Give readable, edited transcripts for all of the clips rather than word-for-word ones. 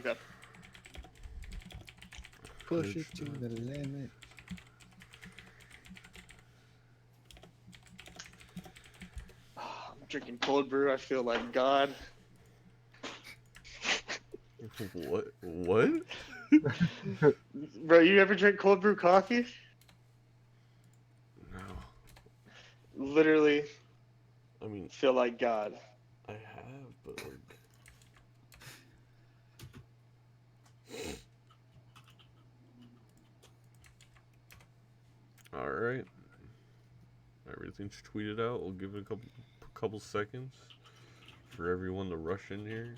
Okay. Push it to the limit. I'm drinking cold brew. I feel like God. What? What? Bro, you ever drink cold brew coffee? No. Literally I mean, feel like God. I have, but like. All right. Everything's tweeted out. We'll give it a couple seconds for everyone to rush in here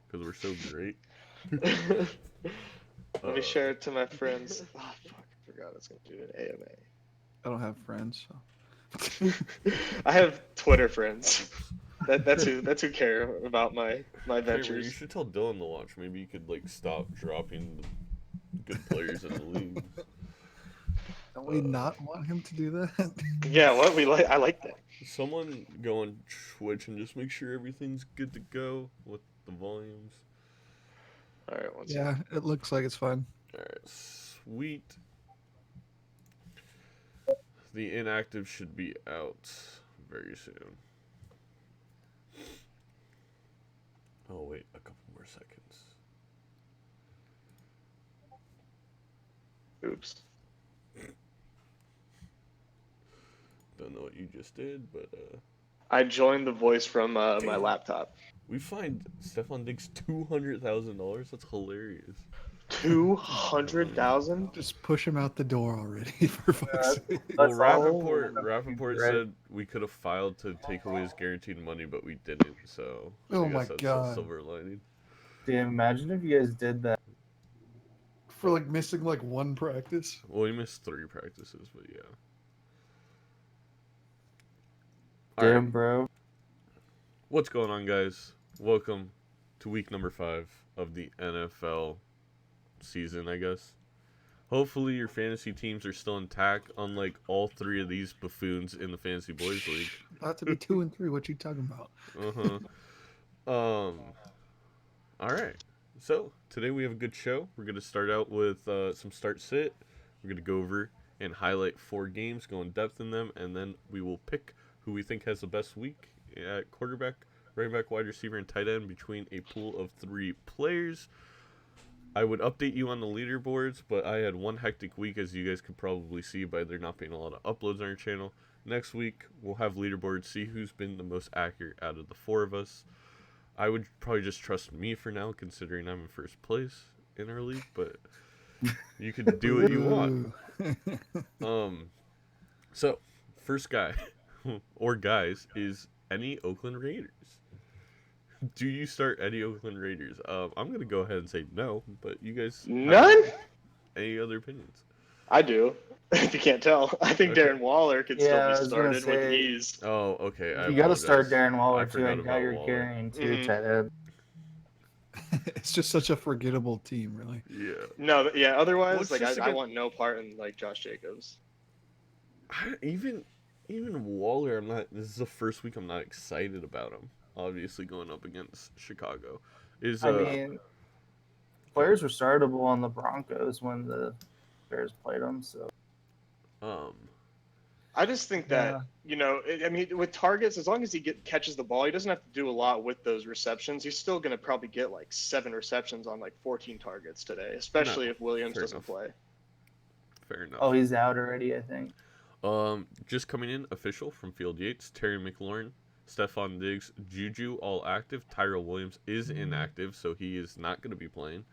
because we're so great. Let me share it to my friends. Oh, fuck. I forgot I was going to do an AMA. I don't have friends, so. I have Twitter friends. Oops. That's who care about my Kramer, you ventures. should tell Dylan to watch. Maybe you could like stop dropping the good players in the league. Don't we not want him to do that? Yeah, what I like that. Someone go on Twitch and just make sure everything's good to go with the volumes. All right, one Yeah, it looks like it's fine. All right, sweet. The inactive should be out very soon. Oh wait, a couple more seconds. Oops. Don't know what you just did, but I joined the voice from my laptop. we find Stefan Diggs $200,000. That's hilarious. 200,000? Just push him out the door already, for fuck's sake. Well, That's Rappaport right. said we could have filed to take away his guaranteed money, but we didn't. So Oh I guess my that's God. a silver lining. Damn, imagine if you guys did that. For like missing like one practice. Well, he missed 3 practices, but yeah. All Damn, right. bro. What's going on, guys? Welcome to week number 5 of the NFL season, I guess. Hopefully your fantasy teams are still intact, unlike all 3 of these buffoons in the Fantasy Boys League. About to be 2 and 3. What you talking about? All right. So today we have a good show. We're gonna start out with some start sit. We're gonna go over and highlight 4 games, go in depth in them, and then we will pick who we think has the best week at quarterback, running back, wide receiver, and tight end between a pool of 3 players. I would update you on the leaderboards, but I had one hectic week, as you guys could probably see by there not being a lot of uploads on our channel. Next week, we'll have leaderboards, see who's been the most accurate out of the 4 of us. I would probably just trust me for now, considering I'm in first place in our league, but you can do what you want. So, first guy, or guys, is any Oakland Raiders. Do you start any Oakland Raiders? I'm going to go ahead and say no, but you guys None? any other opinions? I do. If you can't tell, I think Okay. Darren Waller could Yeah, still I be was gonna started with say- ease. Oh, okay. I You got to apologize. start Darren Waller I too, forgot and about now you're Waller. carrying 2 Mhm. tight ends. It's just such a forgettable team, really. Yeah. No, yeah. Well, Otherwise, it's like just I again- want no part in like Josh Jacobs. Even Waller, I'm not. This is the first week I'm not excited about him. Obviously, going up against Chicago is. I mean, players were startable on the Broncos when the Bears played them, so. I just think that I mean, with targets, as long as he catches the ball, he doesn't have to do a lot with those receptions. He's still going to probably get like 7 receptions on like 14 targets today, especially if Williams fair doesn't enough. play. Fair enough. Oh, he's out already, I think. Just coming in official from Field Yates, Terry McLaurin, Stefan Diggs, Juju all active. Tyrell Williams is inactive, so he is not going to be playing.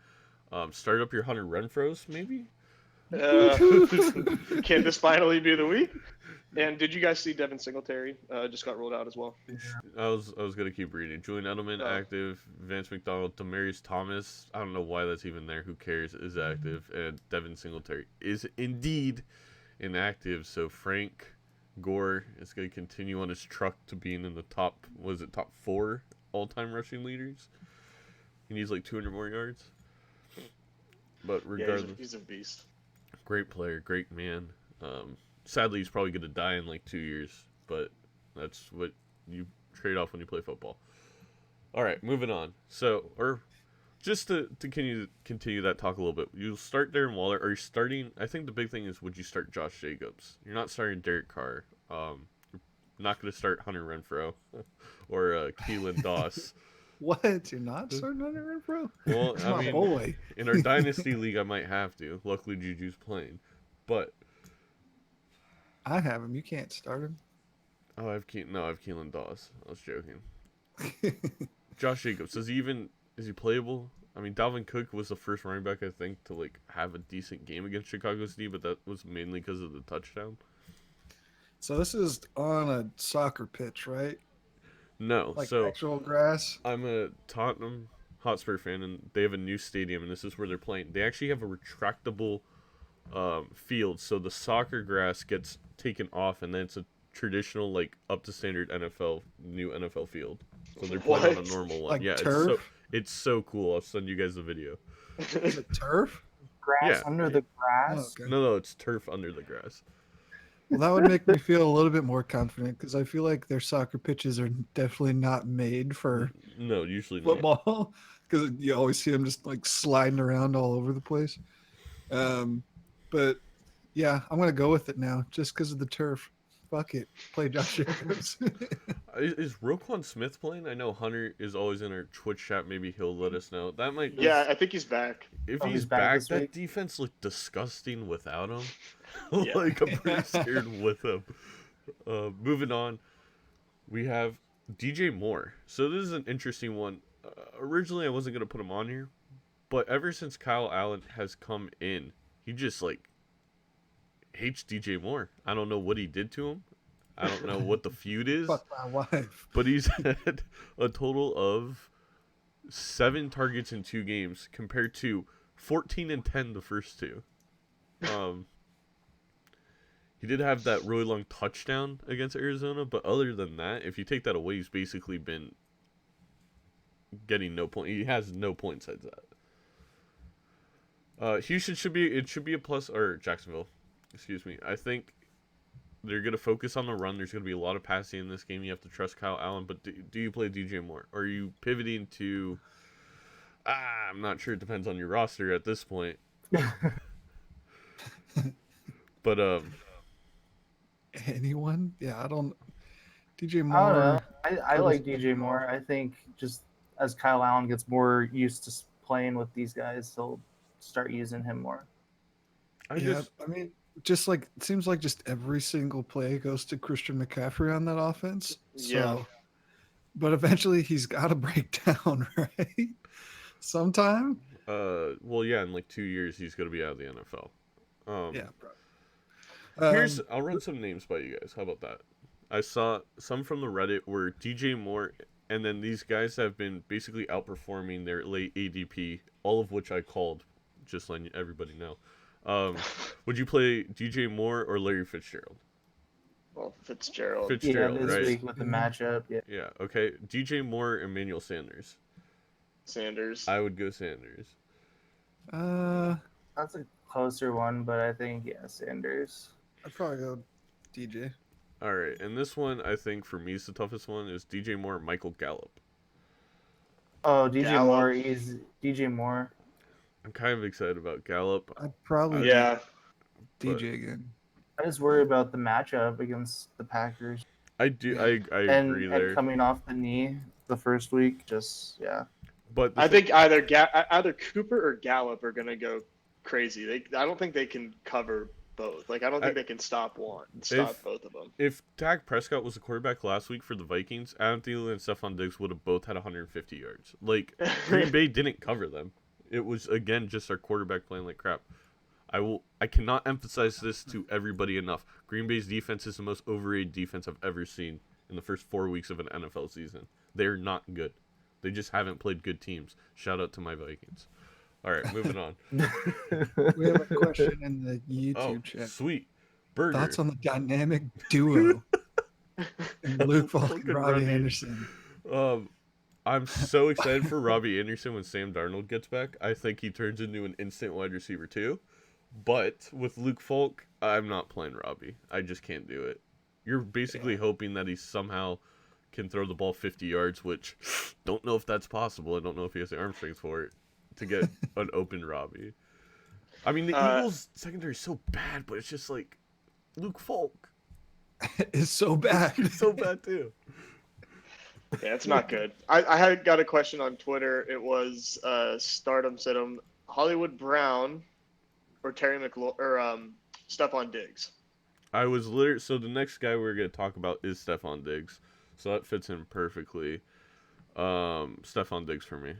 Start up your Hunter Renfrows, maybe. Can this finally be the week? And did you guys see Devin Singletary just got ruled out as well? I was gonna keep reading. Julian Edelman active. Vance McDonald, Demaryius Thomas. I don't know why that's even there. Who cares? Is active, and Devin Singletary is indeed inactive. So Frank Gore is gonna continue on his truck to being in the top. Was it top 4 all-time rushing leaders? He needs like 200 more yards. But regardless, Yeah, he's a beast. Great player, great man. Sadly, he's probably going to die in like 2 years, but that's what you trade off when you play football. All right, moving on. So, just to continue that talk a little bit, you start Darren Waller. Are you starting? I think the big thing is, would you start Josh Jacobs? You're not starting Derek Carr. You're not going to start Hunter Renfrow or Keelan Doss. What? You're not starting on it, bro? Well, It's I my mean, boy. in our dynasty league, I might have to. Luckily, Juju's playing, but I have him. You can't start him. I have Keelan Doss. I was joking. Josh Jacobs, is he playable? I mean, Dalvin Cook was the first running back, I think, to like have a decent game against Chicago City, but that was mainly because of the touchdown. So this is on a soccer pitch, right? No, Like so actual grass. I'm a Tottenham Hotspur fan, and they have a new stadium, and this is where they're playing. They actually have a retractable field, so the soccer grass gets taken off, and then it's a traditional, like, up to standard new NFL field. So they're playing on a What? normal one. Like Yeah, turf? it's so cool. I'll send you guys the video. Is it turf? Grass Yeah. under the Oh, grass. okay. No, it's turf under the grass. Well, that would make me feel a little bit more confident because I feel like their soccer pitches are definitely not made for No, usually not. football because you always see them just like sliding around all over the place. But yeah, I'm gonna go with it now just because of the turf. Fuck it, play Josh Jacobs. Is Roquan Smith playing? I know Hunter is always in our Twitch chat. Maybe he'll let us know. That might. Yeah, I think he's back. If Oh, he's he's back back, this that week? defense looked disgusting without him. Yeah. Like, I'm pretty scared with him. Moving on, we have DJ Moore. So this is an interesting one. Originally, I wasn't going to put him on here, but ever since Kyle Allen has come in, he just, like, hates DJ Moore. I don't know what he did to him. I don't know what the feud is. Fuck my wife. But he's had a total of 7 targets in 2 games compared to 14 and 10 the first 2. He did have that really long touchdown against Arizona, but other than that, if you take that away, he's basically been getting no point. He has no points at that. Houston should be a plus, or Jacksonville, excuse me. I think they're going to focus on the run. There's going to be a lot of passing in this game. You have to trust Kyle Allen, but do you play DJ Moore? Or are you pivoting to... I'm not sure. It depends on your roster at this point. But, Anyone? Yeah, I don't. DJ I don't Moore. know. I like DJ Moore. I think just as Kyle Allen gets more used to playing with these guys, he'll start using him more. I Yeah, just... I mean, just like it seems like just every single play goes to Christian McCaffrey on that offense. So, Yeah. but eventually he's got to break down, right? Sometime. Well, yeah, in like 2 years, he's going to be out of the NFL. Yeah, bro. I'll run some names by you guys. How about that? I saw some from the Reddit where DJ Moore, and then these guys have been basically outperforming their late ADP, all of which I called, just letting everybody know. Would you play DJ Moore or Larry Fitzgerald? Well, Fitzgerald. Yeah, Fitzgerald, this right? week with the matchup. Yeah. Yeah, okay. DJ Moore, Emmanuel Sanders. Sanders. I would go Sanders. That's a closer one, but I think, yeah, Sanders. I'd probably go DJ. All right, and this one, I think, for me, is the toughest one, is DJ Moore, Michael Gallup. Oh, DJ Gallup. Moore. DJ Moore. I'm kind of excited about Gallup. I'd probably Yeah. DJ again. I just worry about the matchup against the Packers. I do. I And, agree there. and coming off the knee the first week, just, yeah. But the I thing- think either Cooper or Gallup are gonna go crazy. I don't think they can cover both. Like I don't think they can stop both of them. if Dak Prescott was the quarterback last week for the Vikings, Adam Thielen and Stephon Diggs would have both had 150 yards. Like Green Bay didn't cover them. It was again just our quarterback playing like crap. I cannot emphasize this to everybody enough. Green Bay's defense is the most overrated defense I've ever seen in the first 4 weeks of an NFL season. They're not good. They just haven't played good teams. Shout out to my Vikings. All right, moving on. We have a question in the YouTube Oh, chat. sweet. Burger. Thoughts on the dynamic duo and Luke Falk and Fucking Robbie Robbie. Anderson? I'm so excited for Robbie Anderson when Sam Darnold gets back. I think he turns into an instant wide receiver too. But with Luke Falk, I'm not playing Robbie. I just can't do it. You're basically hoping that he somehow can throw the ball 50 yards, which don't know if that's possible. I don't know if he has the arm strength for it. to get an open Robbie. I mean, the Eagles secondary is so bad, but it's just like Luke Falk. It's so bad. He's so bad too. Yeah, it's not good. I had got a question on Twitter. It was Stardom said Hollywood Brown or Terry or Stephon Diggs. I was literally so the next guy we're gonna talk about is Stephon Diggs, so that fits in perfectly. Stephon Diggs for me.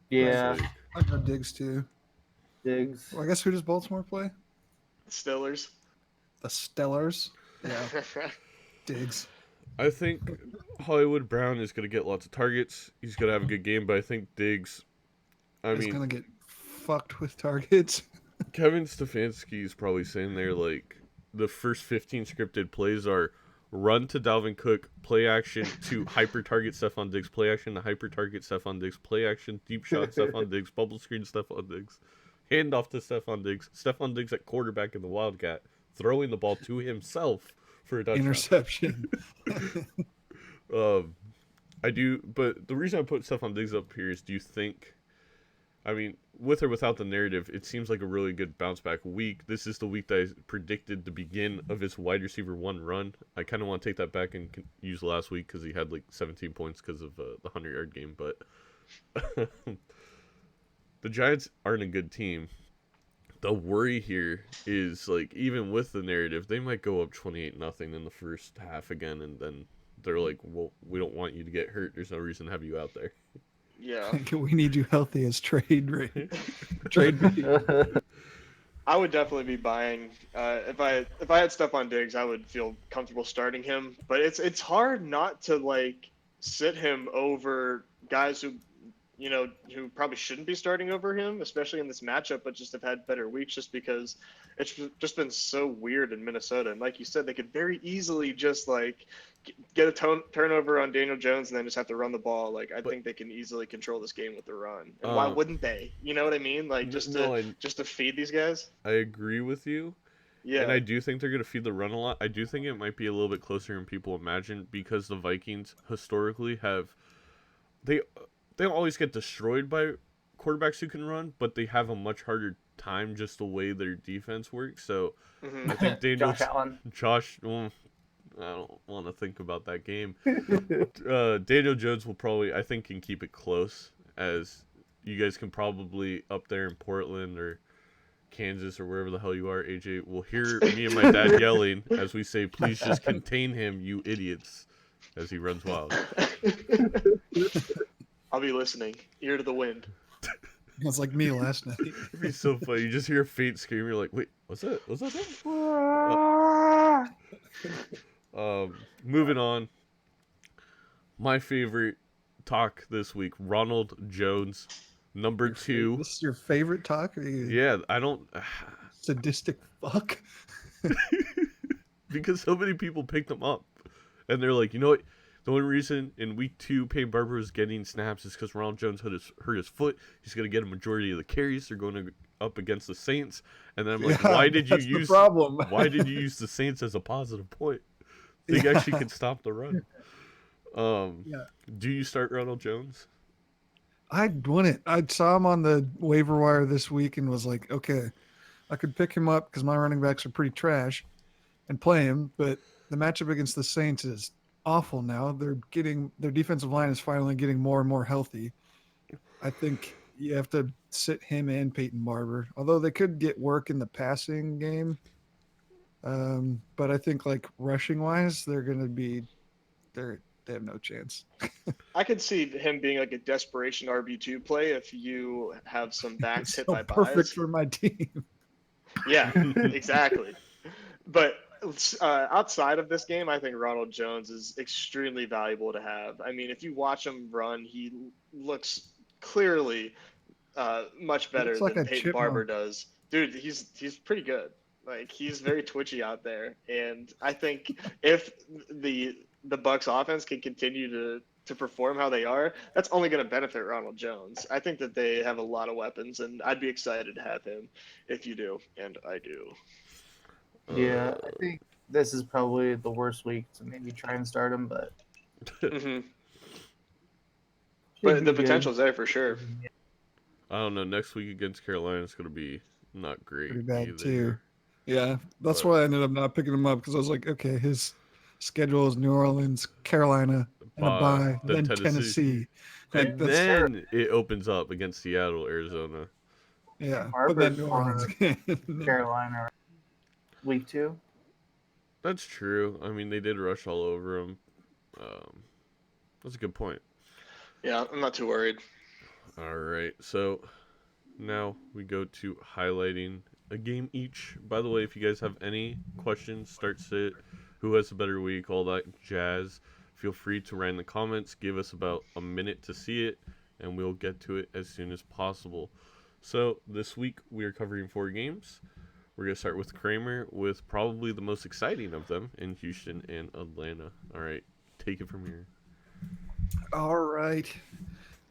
Yeah, Like, I got Diggs too. Diggs. Well, I guess who does Baltimore play? Stillers. The Stellars. Yeah, Diggs. I think Hollywood Brown is gonna get lots of targets. He's gonna have a good game, but I think Diggs. He's gonna get fucked with targets. Kevin Stefanski is probably saying there like the first 15 scripted plays are run to Dalvin Cook, play action to hyper target Stephon Diggs, play action to hyper target Stephon Diggs, play action, deep shot Stephon Diggs, bubble screen Stephon Diggs, hand off to Stephon Diggs at quarterback in the Wildcat, throwing the ball to himself for a touchdown. Interception. I do, but the reason I put Stephon Diggs up here is do you think, I mean, with or without the narrative, it seems like a really good bounce back week. This is the week that I predicted the begin of his wide receiver 1 run. I kind of want to take that back and use last week because he had like 17 points because of the 100-yard game. But the Giants aren't a good team. The worry here is like even with the narrative, they might go up 28-0 in the first half again, and then they're like, "Well, we don't want you to get hurt. There's no reason to have you out there." Yeah. We need you healthy as trade rate. Trade rate. I would definitely be buying. If I had Stephon Diggs, I would feel comfortable starting him. But it's hard not to like sit him over guys who probably shouldn't be starting over him, especially in this matchup, but just have had better weeks just because it's just been so weird in Minnesota. And like you said, they could very easily just like get a turnover on Daniel Jones and then just have to run the ball. Like I think they can easily control this game with the run. And why wouldn't they? You know what I mean? Like just to feed these guys. I agree with you. Yeah. And I do think they're going to feed the run a lot. I do think it might be a little bit closer than people imagine because the Vikings historically they don't always get destroyed by quarterbacks who can run, but they have a much harder time just the way their defense works. So I think Josh Allen. I don't want to think about that game. Daniel Jones will probably, I think, can keep it close, as you guys can probably up there in Portland or Kansas or wherever the hell you are, AJ, will hear me and my dad yelling as we say, "Please just contain him, you idiots," as he runs wild. I'll be listening, ear to the wind. It's like me last night. It'd be so funny. You just hear a faint scream. You're like, "Wait, what's that? What's that?" Moving on. My favorite talk this week: Ronald Jones, number 2. This is your favorite talk? Yeah, I don't. Sadistic fuck. Because so many people picked him up, and they're like, you know what? The only reason in week 2 Peyton Barber was getting snaps is because Ronald Jones hurt his foot. He's going to get a majority of the carries. They're going up against the Saints. And then I'm like, why did you use the Saints as a positive point? They actually can stop the run. Do you start Ronald Jones? I wouldn't. I saw him on the waiver wire this week and was like, okay, I could pick him up because my running backs are pretty trash and play him. But the matchup against the Saints is awful now. Their defensive line is finally getting more and more healthy. I think you have to sit him and Peyton Barber, although they could get work in the passing game. But I think like rushing wise, they have no chance. I could see him being like a desperation RB2 play if you have some backs hit by buys. Perfect for my team. Yeah, exactly. But outside of this game, I think Ronald Jones is extremely valuable to have. I mean, if you watch him run, he looks clearly much better than Peyton Barber does. Dude, he's pretty good. Like he's very twitchy out there, and I think if the Bucs offense can continue to perform how they are, that's only going to benefit Ronald Jones. I think that they have a lot of weapons, and I'd be excited to have him if you do, and I do. Yeah, I think this is probably the worst week to maybe try and start him, but But the potential's there for sure. I don't know. Next week against Carolina is going to be not great Pretty bad either. too. Yeah, that's But- why I ended up not picking him up because I was like, okay, his schedule is New Orleans, Carolina, and a bye, then then Tennessee. Tennessee. Like And that's then it opens up against Seattle, Arizona. yeah, but Harper's then New for Orleans again. Carolina week 2. That's true. I mean, they did rush all over him. That's a good point. Yeah, I'm not too worried. All right, so now we go to highlighting a game each. By the way, if you guys have any questions, start sit, who has a better week, all that jazz, feel free to write in the comments. Give us about a minute to see it, and we'll get to it as soon as possible. So this week we are covering 4 games. We're going to start with Kramer with probably the most exciting of them in Houston and Atlanta. All right, take it from here. All right.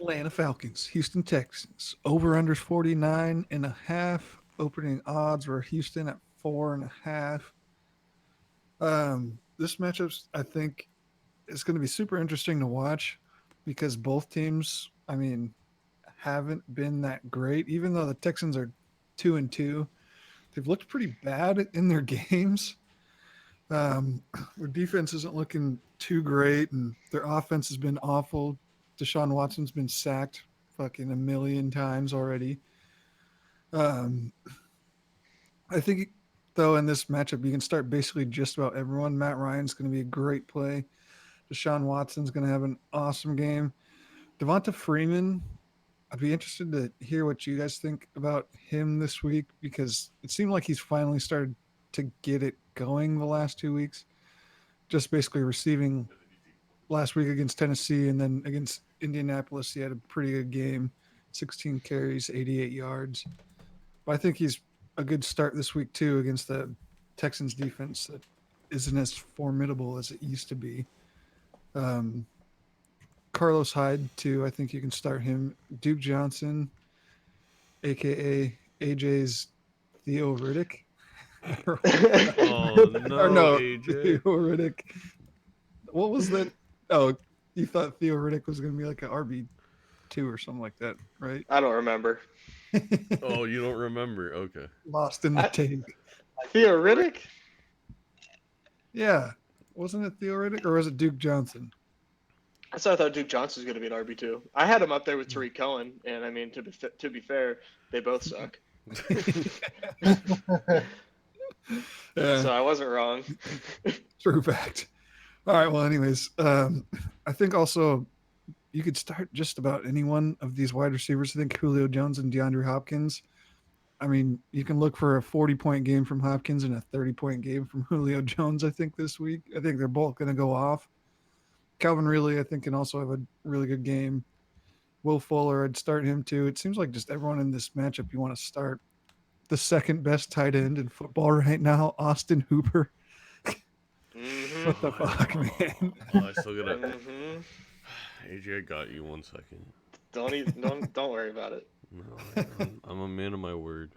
Atlanta Falcons, Houston Texans. Over under 49.5. Opening odds were Houston at 4.5. This matchup, I think, is going to be super interesting to watch because both teams, I mean, haven't been that great. Even though the Texans are 2-2, they've looked pretty bad in their games. Their defense isn't looking too great, and their offense has been awful. Deshaun Watson's been sacked fucking a million times already. Um, I think, though, in this matchup, you can start basically just about everyone. Matt Ryan's going to be a great play. Deshaun Watson's going to have an awesome game. Devonta Freeman, I'd be interested to hear what you guys think about him this week because it seemed like he's finally started to get it going the last 2 weeks. Just basically receiving last week against Tennessee and then against Indianapolis, he had a pretty good game, 16 carries, 88 yards. But I think he's a good start this week too against the Texans defense that isn't as formidable as it used to be. Carlos Hyde too. I think you can start him. Duke Johnson, aka AJ's Theo Riddick. Oh, no, or no, AJ. Theo Riddick. What was that? Oh, you thought Theo Riddick was going to be like an RB2 or something like that, right? I don't remember. Oh, you don't remember? Okay. Lost in the I- tank. Theo Riddick? Yeah. Wasn't it Theo Riddick or was it Duke Johnson? I thought Duke Johnson was going to be an RB2. I had him up there with Tariq Cohen, and I mean, to be fair, they both suck. Yeah, So I wasn't wrong. true fact. All right. Well, anyways, I think also you could start just about any one of these wide receivers. I think Julio Jones and DeAndre Hopkins. I mean, you can look for a 40-point game from Hopkins and a 30-point game from Julio Jones, I think, this week. I think they're both going to go off. Calvin Ridley, I think, can also have a really good game. Will Fuller, I'd start him too. It seems like just everyone in this matchup you want to start. The second best tight end in football right now, Austin Hooper. Mm-hmm. What the fuck, man? Oh, I still gotta. Mm-hmm. AJ, I got you 1 second. Don't worry about it. No, I'm a man of my word.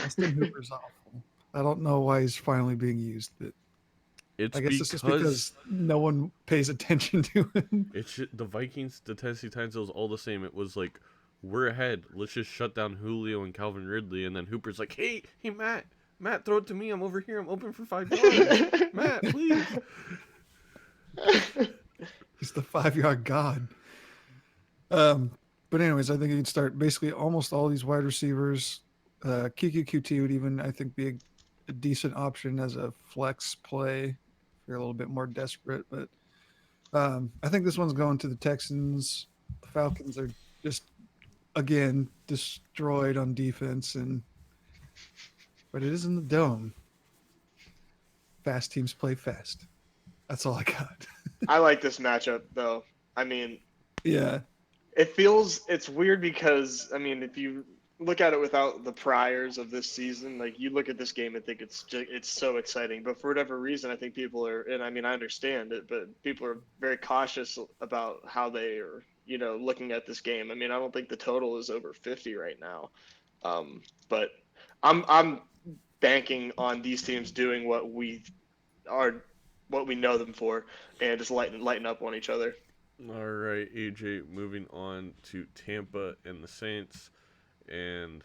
Austin Hooper's awful. I don't know why he's finally being used, but It's I guess it's just because because no one pays attention to him. the Vikings, the Tennessee Titans, it was all the same. It was like, we're ahead. Let's just shut down Julio and Calvin Ridley, and then Hooper's like, hey, Matt, throw it to me. I'm over here. I'm open for 5 yards. Matt, please. He's the 5-yard god. But anyways, I think you can start basically almost all these wide receivers. Kiki QT would even, I think, be a decent option as a flex play if you're a little bit more desperate. But I think this one's going to the Texans. The Falcons are just, again, destroyed on defense, but it is in the dome. Fast teams play fast. That's all I got. I like this matchup, though. I mean, Yeah. it's weird because, I mean, if you look at it without the priors of this season, like you look at this game and think it's so exciting, but for whatever reason, I think people are, and I mean, I understand it, but people are very cautious about how they are, looking at this game. I mean, I don't think the total is over 50 right now. But I'm banking on these teams doing what we know them for, and just lighten up on each other. All right, AJ, moving on to Tampa and the Saints. and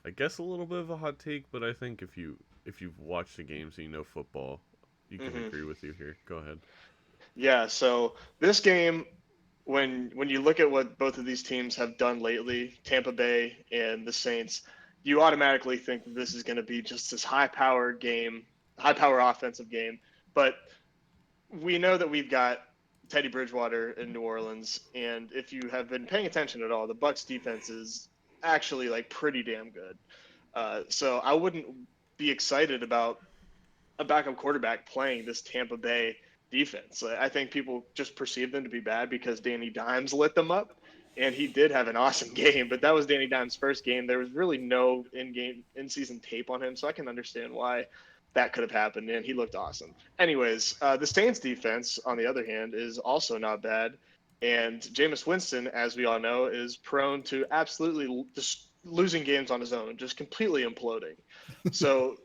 I guess a little bit of a hot take, but I think if you've watched the games and you know football, you can Mhm. agree with you here. Go ahead. Yeah, so this game, when you look at what both of these teams have done lately, Tampa Bay and the Saints, you automatically think that this is going to be just this high-powered game, high-power offensive game. But we know that we've got Teddy Bridgewater in New Orleans, and if you have been paying attention at all, the Bucks defense is actually like pretty damn good. So I wouldn't be excited about a backup quarterback playing this Tampa Bay defense. I think people just perceive them to be bad because Danny Dimes lit them up, and he did have an awesome game. But that was Danny Dimes' first game. There was really no in-season tape on him, so I can understand why that could have happened, and he looked awesome. Anyways, the Saints defense, on the other hand, is also not bad. And Jameis Winston, as we all know, is prone to absolutely just losing games on his own, just completely imploding. So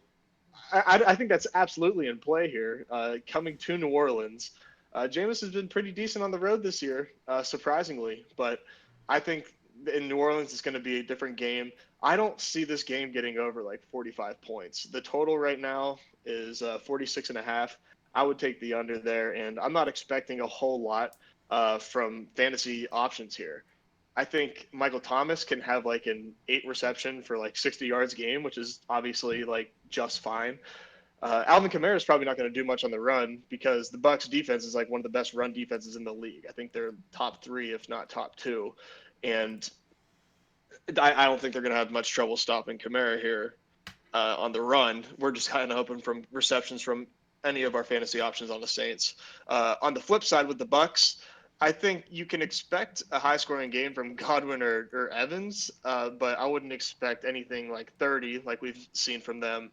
I think that's absolutely in play here. Coming to New Orleans, Jameis has been pretty decent on the road this year, surprisingly. But I think in New Orleans it's going to be a different game. I don't see this game getting over like 45 points. The total right now is 46 and a half. I would take the under there, and I'm not expecting a whole lot from fantasy options here. I think Michael Thomas can have like an 8 reception for like 60 yards game, which is obviously like just fine. Alvin Kamara is probably not going to do much on the run because the Bucks defense is like one of the best run defenses in the league. I think they're top three, if not top two, and I don't think they're going to have much trouble stopping Kamara here on the run. We're just kind of hoping from receptions from any of our fantasy options on the Saints. On the flip side with the Bucks, I think you can expect a high-scoring game from Godwin or Evans, but I wouldn't expect anything like 30 like we've seen from them.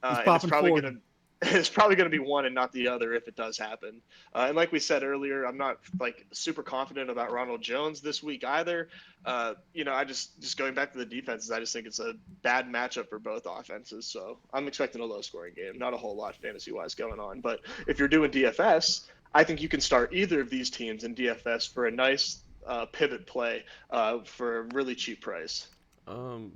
He's And it's popping probably 40. going to it's probably going to be one and not the other if it does happen. And like we said earlier, I'm not like super confident about Ronald Jones this week either. I just going back to the defenses, I just think it's a bad matchup for both offenses. So I'm expecting a low-scoring game, not a whole lot fantasy-wise going on. But if you're doing DFS, I think you can start either of these teams in DFS for a nice pivot play for a really cheap price. The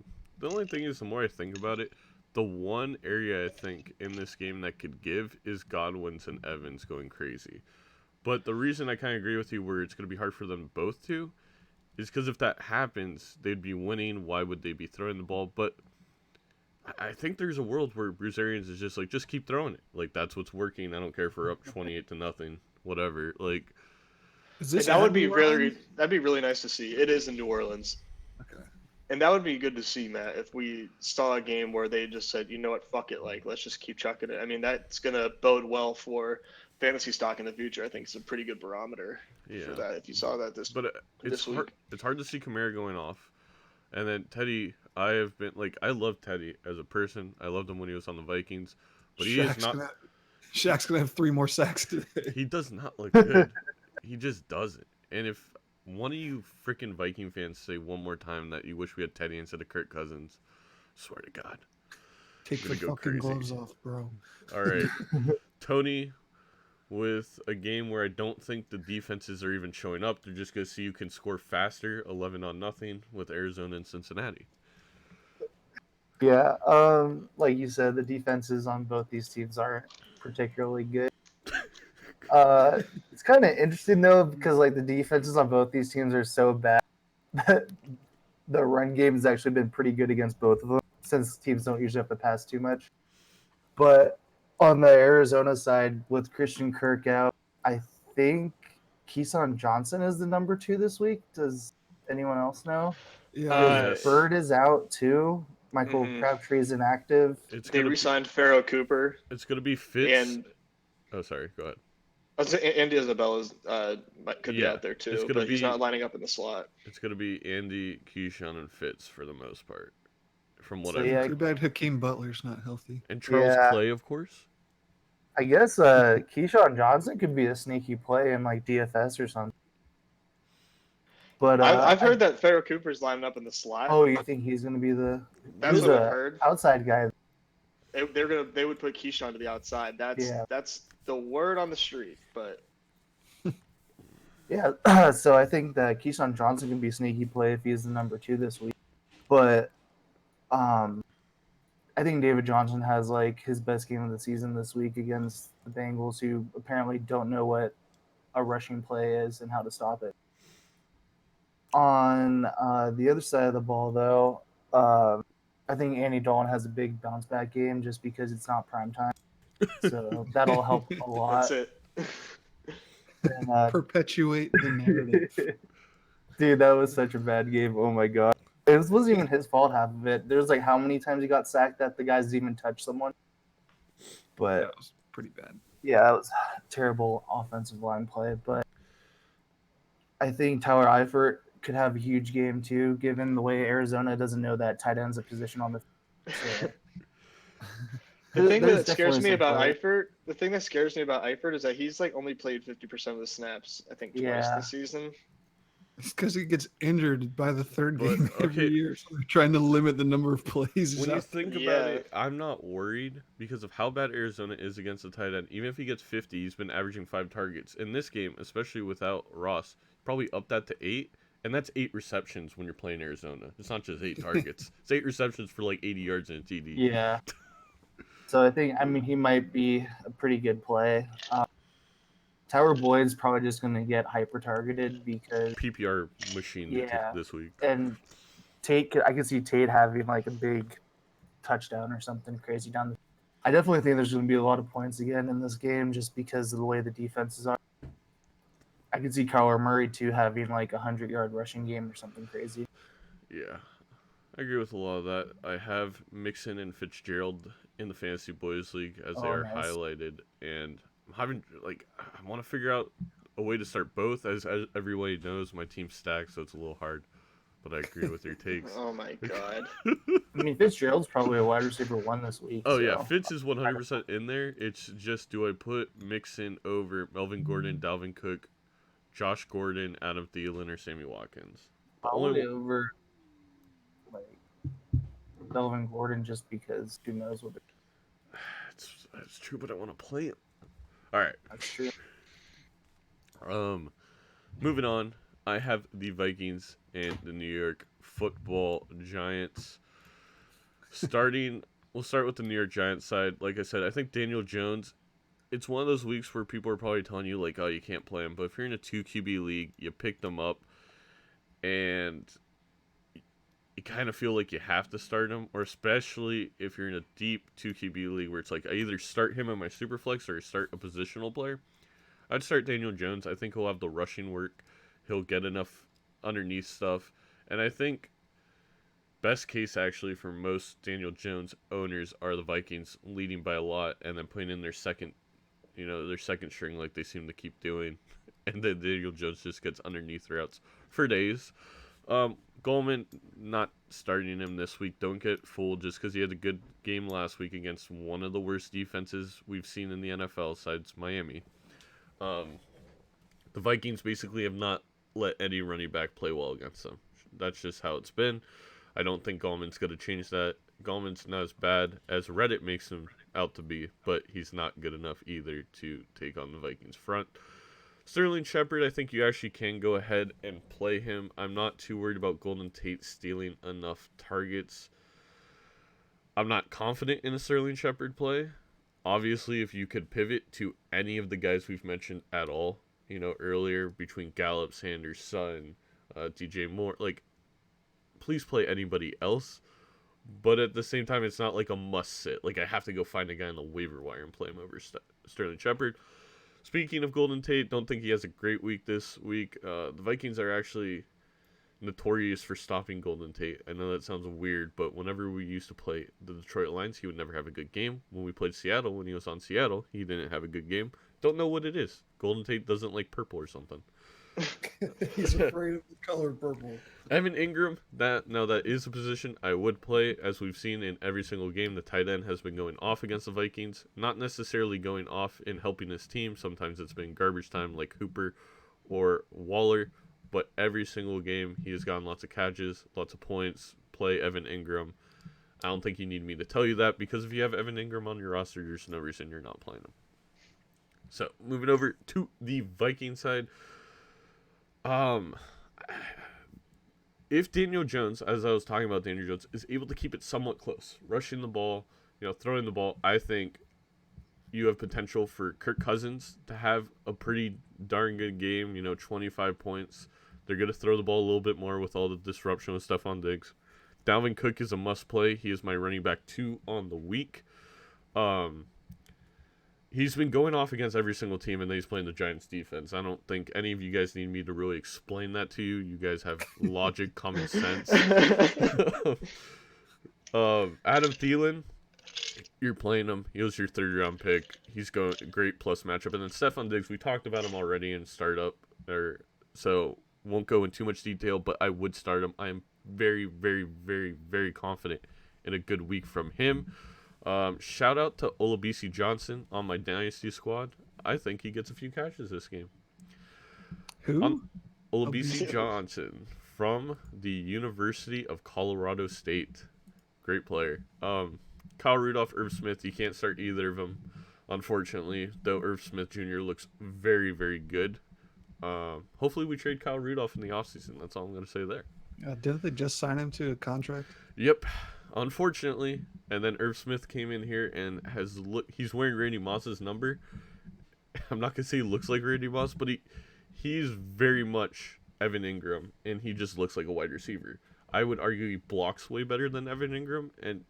only thing is, the more I think about it, the one area I think in this game that could give is Godwin's and Evans going crazy. But the reason I kind of agree with you where it's going to be hard for them both to is because if that happens, they'd be winning. Why would they be throwing the ball? But I think there's a world where Bruce Arians is just like, just keep throwing it. Like, that's what's working. I don't care if we're up 28 to nothing, whatever. Like, Is this That would at be New Orleans? that'd be really nice to see. It is in New Orleans. Okay. And that would be good to see, Matt, if we saw a game where they just said, you know what, fuck it, like let's just keep chucking it. I mean, that's gonna bode well for fantasy stock in the future. I think it's a pretty good barometer for yeah. that. If you saw that this But it's this week. hard. It's hard to see Kamara going off, and then Teddy. I have been like, I love Teddy as a person. I loved him when he was on the Vikings, but he is not. Shaq's gonna have 3 more sacks today. He does not look good. He just doesn't. And if one of you freaking Viking fans say one more time that you wish we had Teddy instead of Kirk Cousins, swear to God. Take the gonna go fucking crazy. gloves off, bro. All right, Tony. With a game where I don't think the defenses are even showing up, they're just gonna see you can score faster, 11-0 with Arizona and Cincinnati. Yeah, like you said, the defenses on both these teams aren't particularly good. It's kind of interesting though because like the defenses on both these teams are so bad that the run game has actually been pretty good against both of them since teams don't usually have to pass too much. But on the Arizona side, with Christian Kirk out, I think Keyshawn Johnson is the number 2 this week. Does anyone else know? Yeah. Yes. Bird is out too. Michael Mhm. Crabtree is inactive. It's They gonna re-signed Pharaoh Cooper it's gonna be Fitz. and Oh, sorry. Go ahead. Andy Isabella's could be Yeah, out there it's too, gonna but he's be- not lining up in the slot. It's gonna be Andy, Keyshawn, and Fitz for the most part, from what So, I've yeah, heard. Too bad Hakeem Butler's not healthy. And Charles Yeah. Clay, of course. I guess Keyshawn Johnson could be a sneaky play in like DFS or something. But I've heard that Pharaoh Cooper's lining up in the slot. Oh, you think he's going to be the That's who's what I've the heard. outside guy? They would put Keyshawn to the outside. Yeah. That's the word on the street. But Yeah. So I think that Keyshawn Johnson can be a sneaky play if he's the number 2 this week. But I think David Johnson has like his best game of the season this week against the Bengals, who apparently don't know what a rushing play is and how to stop it. On the other side of the ball, though, I think Andy Dalton has a big bounce back game just because it's not prime time, so that'll help a lot. That's it. And, Perpetuate the narrative. dude, that was such a bad game. Oh my god, it wasn't even his fault. Half of it. There's like how many times he got sacked that the guys didn't even touch someone. But That was pretty bad. yeah, that was terrible offensive line play. But I think Tyler Eifert could have a huge game too, given the way Arizona doesn't know that tight end's a position on the. So, The thing there's that scares definitely me some about play. Eifert, is that he's like only played 50% of the snaps, I think, twice Yeah. this season. It's because he gets injured by the third But, game every okay. year. So they're trying to limit the number of plays. he's When you out. think about Yeah. it, I'm not worried because of how bad Arizona is against the tight end. Even if he gets 50, he's been averaging 5 targets. In this game, especially without Ross, probably up that to 8. And that's 8 receptions when you're playing Arizona. It's not just 8 targets. It's 8 receptions for like 80 yards and a TD. Yeah. So I mean, he might be a pretty good play. Tyler Boyd's probably just going to get hyper targeted because, PPR machine Yeah. this week. and I can see Tate having like a big touchdown or something crazy down the. I definitely think there's going to be a lot of points again in this game just because of the way the defenses are. I can see Kyler Murray too having like a 100-yard rushing game or something crazy. Yeah. I agree with a lot of that. I have Mixon and Fitzgerald in the Fantasy Boys League as they Oh, are nice. highlighted. And I'm having, like, I want to figure out a way to start both. As everybody knows, my team's stacked, so it's a little hard. But I agree with your takes. Oh my god. I mean, Fitzgerald's probably a wide receiver 1 this week. Oh, so. yeah, Fitz is 100% in there. It's just, do I put Mixon over Melvin Gordon, Dalvin Cook, Josh Gordon, Adam Thielen, or Sammy Watkins? Probably over like Melvin Gordon just because who knows what It's true, but I want to play him. All right. that's true. Moving on, I have the Vikings and the New York Football Giants. We'll start with the New York Giants side. Like I said, I think Daniel Jones, it's one of those weeks where people are probably telling you, like, oh, you can't play him. But if you're in a 2 QB league, you picked him up, and you kind of feel like you have to start him, or especially if you're in a deep 2 QB league where it's like, I either start him in my Superflex or start a positional player. I'd start Daniel Jones. I think he'll have the rushing work. He'll get enough underneath stuff. And I think best case actually for most Daniel Jones owners are the Vikings leading by a lot and then putting in their second string like they seem to keep doing. And then Daniel Jones just gets underneath routes for days. Goldman, not starting him this week. Don't get fooled just because he had a good game last week against one of the worst defenses we've seen in the NFL, besides Miami. The Vikings basically have not let any running back play well against them. That's just how it's been. I don't think Gallman's going to change that. Gallman's not as bad as Reddit makes him out to be, but he's not good enough either to take on the Vikings front. Sterling Shepard, I think you actually can go ahead and play him. I'm not too worried about Golden Tate stealing enough targets. I'm not confident in a Sterling Shepard play. Obviously, if you could pivot to any of the guys we've mentioned at all, earlier between Gallup, Sanders, Sutton, DJ Moore, like, please play anybody else. But at the same time, it's not like a must sit. Like, I have to go find a guy on the waiver wire and play him over Sterling Shepard. Speaking of Golden Tate, don't think he has a great week this week. The Vikings are actually notorious for stopping Golden Tate. I know that sounds weird, but whenever we used to play the Detroit Lions, he would never have a good game. When we played Seattle, when he was on Seattle, he didn't have a good game. Don't know what it is. Golden Tate doesn't like purple or something. He's afraid of the color purple. Evan Ingram, that is a position I would play. As we've seen in every single game, the tight end has been going off against the Vikings. Not necessarily going off in helping his team. Sometimes it's been garbage time like Hooper or Waller. But every single game, he has gotten lots of catches, lots of points. Play Evan Ingram. I don't think you need me to tell you that, because if you have Evan Ingram on your roster, there's no reason you're not playing him. So, moving over to the Viking side. if Daniel Jones, as I was talking about Daniel Jones, is able to keep it somewhat close, rushing the ball, throwing the ball, I think you have potential for Kirk Cousins to have a pretty darn good game, 25 points. They're going to throw the ball a little bit more with all the disruption with Stephon Diggs. Dalvin Cook is a must play. He is my running back 2 on the week. He's been going off against every single team, and then he's playing the Giants defense. I don't think any of you guys need me to really explain that to you. You guys have logic, common sense. Adam Thielen, you're playing him. He was your 3rd-round pick. He's going great plus matchup. And then Stephon Diggs, we talked about him already in startup, so won't go in too much detail, but I would start him. I am very, very, very, very confident in a good week from him. Shout out to Olabisi Johnson on my Dynasty squad. I think he gets a few catches this game. Who? Olabisi Johnson from the University of Colorado State. Great player. Kyle Rudolph, Irv Smith, you can't start either of them, unfortunately, though Irv Smith Jr. looks very, very good. Hopefully we trade Kyle Rudolph in the offseason. That's all I'm going to say there. Didn't they just sign him to a contract? Yep, unfortunately. And then Irv Smith came in here and he's wearing Randy Moss's number. I'm not going to say he looks like Randy Moss, but he's very much Evan Ingram, and he just looks like a wide receiver. I would argue he blocks way better than Evan Ingram, and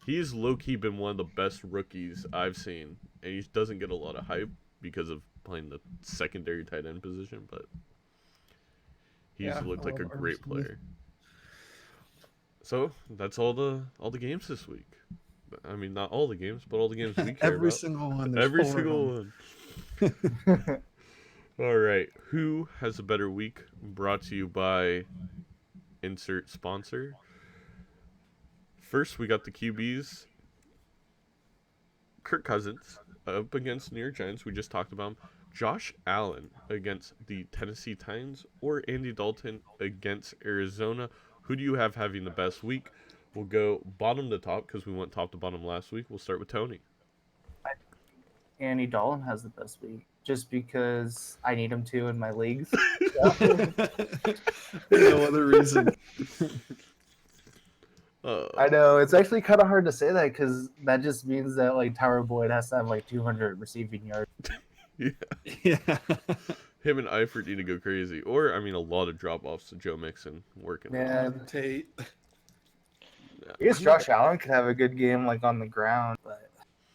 he's low-key been one of the best rookies I've seen. And he doesn't get a lot of hype because of playing the secondary tight end position, but he's looked like a great player. So that's all the games this week. I mean, not all the games, but all the games we care Every about. single one. Every single one. All right. Who has a better week? Brought to you by insert sponsor. First, we got the QBs. Kirk Cousins up against New York Giants. We just talked about him. Josh Allen against the Tennessee Titans, or Andy Dalton against Arizona. Who do you have having the best week? We'll go bottom to top because we went top to bottom last week. We'll start with Tony. Andy Dalton has the best week just because I need him to in my leagues. No other reason. I know it's actually kind of hard to say that because that just means that like Tyler Boyd has to have like 200 receiving yards. Yeah. Him and Eifert need to go crazy, or a lot of drop offs to Joe Mixon working. Yeah, Tate. I guess Josh Allen could have a good game like on the ground, but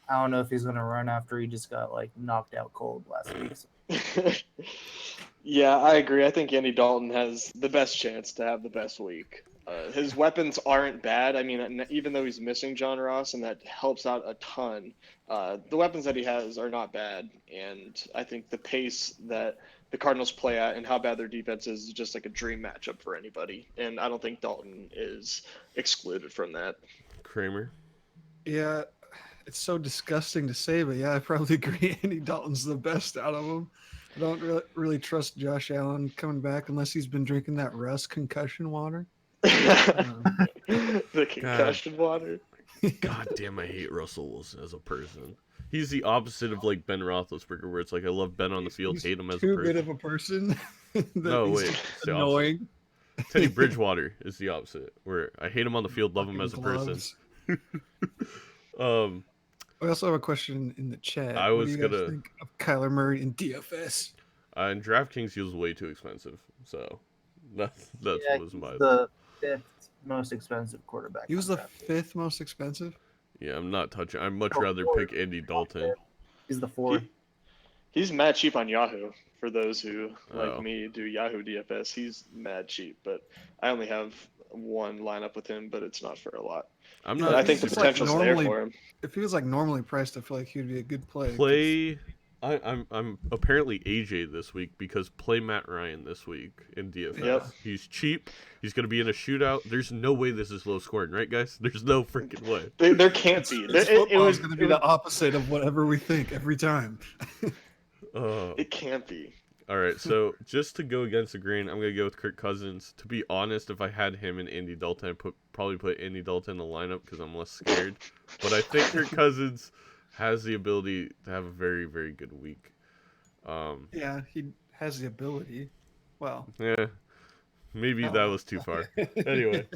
I don't know if he's gonna run after he just got like knocked out cold last week. Yeah, I agree. I think Andy Dalton has the best chance to have the best week. His weapons aren't bad. I mean, even though he's missing John Ross, and that helps out a ton, the weapons that he has are not bad. And I think the pace that the Cardinals play at and how bad their defense is just like a dream matchup for anybody. And I don't think Dalton is excluded from that. Kramer. Yeah, it's so disgusting to say, but yeah, I probably agree. Andy Dalton's the best out of them. I don't really trust Josh Allen coming back unless he's been drinking that Russ concussion water. The concussion water. God damn, I hate Russell Wilson as a person. He's the opposite of like Ben Roethlisberger, where it's like I love Ben on the field, hate him as a Too person. good of a person. No, wait, it's the annoying. Teddy Bridgewater is the opposite, where I hate him on the field, love him as a person. We also have a question in the chat. I was what do you guys gonna think of Kyler Murray in DFS. In DraftKings, he was way too expensive, so that's Yeah, what was he's my. the 5th most expensive quarterback. He was the on DraftKings. 5th most expensive. Yeah, I'm not touching. I'd much Oh, rather fourth. pick Andy Dalton. He's the 4th. He's mad cheap on Yahoo. For those who, Oh. like me, do Yahoo DFS, he's mad cheap. But I only have one lineup with him, but it's not for a lot. I'm Yeah, not. But I think the it's like potential's there normally- for him. If he was like normally priced, I feel like he would be a good play. Play. I'm apparently AJ this week because play Matt Ryan this week in DFS. Yep. He's cheap. He's gonna be in a shootout. There's no way this is low scoring, right, guys? There's no freaking way. There can't be. This It football was is going to be the opposite of whatever we think every time. It can't be. All right, so just to go against the grain, I'm gonna go with Kirk Cousins. To be honest, if I had him and Andy Dalton, I'd probably put Andy Dalton in the lineup because I'm less scared. But I think Kirk Cousins has the ability to have a very, very good week. Yeah, he has the ability. Well, Yeah, maybe No. that was too far. Anyway,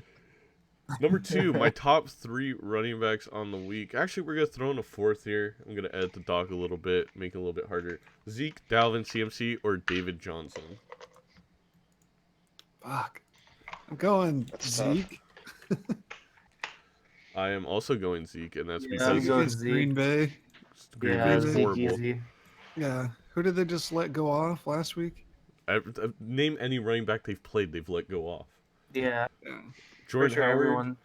number 2, my top 3 running backs on the week. Actually, we're gonna throw in a fourth here. I'm gonna edit the doc a little bit, make it a little bit harder. Zeke, Dalvin, CMC, or David Johnson. Fuck. I'm going That's tough. Zeke. I am also going Zeke, and that's Yeah, I'm because going Against Zeke. Green Bay. Green Yeah, Bay is Zeke Zeke horrible. easy. Yeah. Who did they just let go off last week? Name any running back they've played, they've let go off. Yeah, Yeah. Jordan sure Howard, everyone.